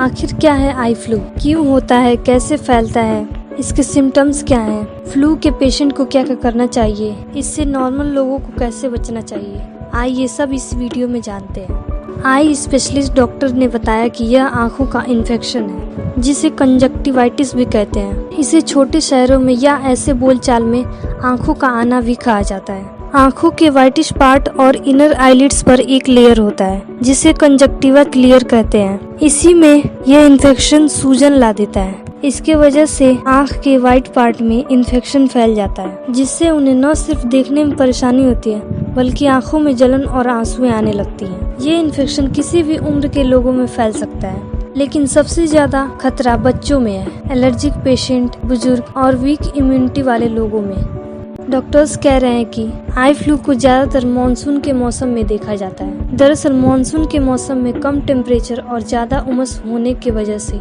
आखिर क्या है आई फ्लू, क्यों होता है, कैसे फैलता है, इसके सिम्टम्स क्या हैं, फ्लू के पेशेंट को क्या क्या करना चाहिए, इससे नॉर्मल लोगों को कैसे बचना चाहिए, आइए सब इस वीडियो में जानते हैं। आई स्पेशलिस्ट डॉक्टर ने बताया कि यह आंखों का इन्फेक्शन है जिसे कंजक्टिवाइटिस भी कहते हैं। इसे छोटे शहरों में या ऐसे बोलचाल में आंखों का आना भी कहा जाता है। आंखों के व्हाइटिश पार्ट और इनर आईलिड्स पर एक लेयर होता है जिसे कंजक्टिवा क्लियर कहते हैं। इसी में यह इन्फेक्शन सूजन ला देता है। इसके वजह से आंख के व्हाइट पार्ट में इन्फेक्शन फैल जाता है जिससे उन्हें न सिर्फ देखने में परेशानी होती है बल्कि आंखों में जलन और आंसुएं आने लगती हैं। ये इन्फेक्शन किसी भी उम्र के लोगों में फैल सकता है, लेकिन सबसे ज्यादा खतरा बच्चों में है, एलर्जिक पेशेंट, बुजुर्ग और वीक इम्यूनिटी वाले लोगों में। डॉक्टर्स कह रहे हैं कि आई फ्लू को ज्यादातर मानसून के मौसम में देखा जाता है। दरअसल मानसून के मौसम में कम टेम्परेचर और ज्यादा उमस होने की वजह से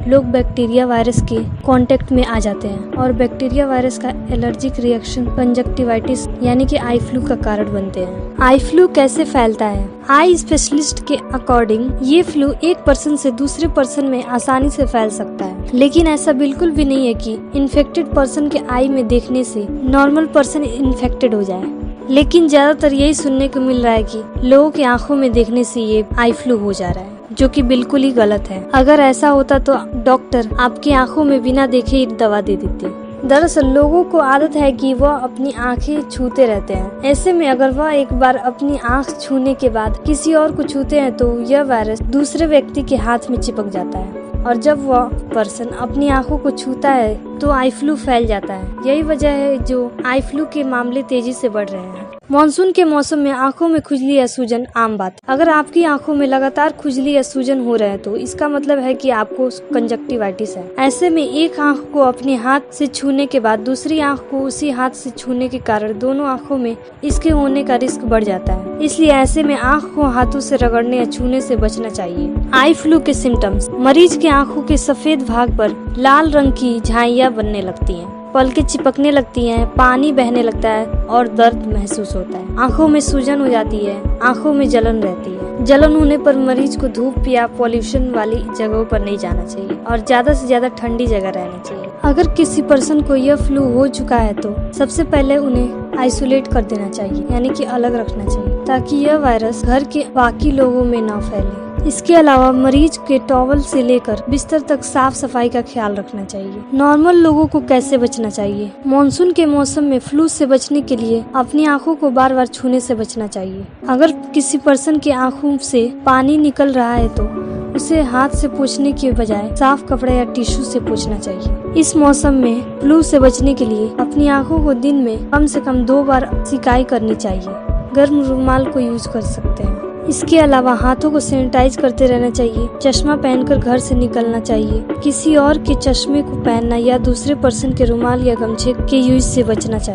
लोग बैक्टीरिया वायरस के कांटेक्ट में आ जाते हैं और बैक्टीरिया वायरस का एलर्जिक रिएक्शन कंजक्टिवाइटिस यानी कि आई फ्लू का कारण बनते हैं। आई फ्लू कैसे फैलता है? आई स्पेशलिस्ट के अकॉर्डिंग ये फ्लू एक पर्सन से दूसरे पर्सन में आसानी से फैल सकता है, लेकिन ऐसा बिल्कुल भी नहीं है कि इन्फेक्टेड पर्सन के आई में देखने से नॉर्मल पर्सन इन्फेक्टेड हो जाए। लेकिन ज्यादातर यही सुनने को मिल रहा है कि लोगों की आंखों में देखने से ये आई फ्लू हो जा रहा है, जो कि बिल्कुल ही गलत है। अगर ऐसा होता तो डॉक्टर आपकी आंखों में बिना देखे ही दवा दे देते। दरअसल लोगों को आदत है कि वह अपनी आंखें छूते रहते हैं। ऐसे में अगर वह एक बार अपनी आंख छूने के बाद किसी और को छूते हैं तो यह वायरस दूसरे व्यक्ति के हाथ में चिपक जाता है और जब वह पर्सन अपनी आंखों को छूता है तो आई फ्लू फैल जाता है। यही वजह है जो आई फ्लू के मामले तेजी से बढ़ रहे हैं। मानसून के मौसम में आंखों में खुजली या सूजन आम बात। अगर आपकी आंखों में लगातार खुजली या सूजन हो रहे हैं तो इसका मतलब है कि आपको कंजक्टिवाइटिस है। ऐसे में एक आंख को अपने हाथ से छूने के बाद दूसरी आंख को उसी हाथ से छूने के कारण दोनों आंखों में इसके होने का रिस्क बढ़ जाता है। इसलिए ऐसे में आंख को हाथों से रगड़ने या छूने से बचना चाहिए। आई फ्लू के सिम्टम्स: मरीज के आंखों के सफेद भाग पर लाल रंग की झाइयाँ बनने लगती हैं, पलकें चिपकने लगती हैं, पानी बहने लगता है और दर्द महसूस होता है। आंखों में सूजन हो जाती है, आंखों में जलन रहती है। जलन होने पर मरीज को धूप या पॉल्यूशन वाली जगहों पर नहीं जाना चाहिए और ज्यादा से ज्यादा ठंडी जगह रहनी चाहिए। अगर किसी पर्सन को यह फ्लू हो चुका है तो सबसे पहले उन्हें आइसोलेट कर देना चाहिए, यानी कि अलग रखना चाहिए, ताकि यह वायरस घर के बाकी लोगों में न फैले। इसके अलावा मरीज के टॉवल से लेकर बिस्तर तक साफ सफाई का ख्याल रखना चाहिए। नॉर्मल लोगों को कैसे बचना चाहिए? मानसून के मौसम में फ्लू से बचने के लिए अपनी आंखों को बार बार छूने से बचना चाहिए। अगर किसी पर्सन की आंखों से पानी निकल रहा है तो उसे हाथ से पोंछने के बजाय साफ कपड़ा या टिश्यू से पोंछना चाहिए। इस मौसम में फ्लू से बचने के लिए अपनी आंखों को दिन में कम से कम 2 बार सिकाई करनी चाहिए। गर्म रुमाल को यूज कर सकते हैं। इसके अलावा हाथों को सैनिटाइज करते रहना चाहिए। चश्मा पहनकर घर से निकलना चाहिए। किसी और के चश्मे को पहनना या दूसरे पर्सन के रुमाल या गमछे के यूज से बचना चाहिए।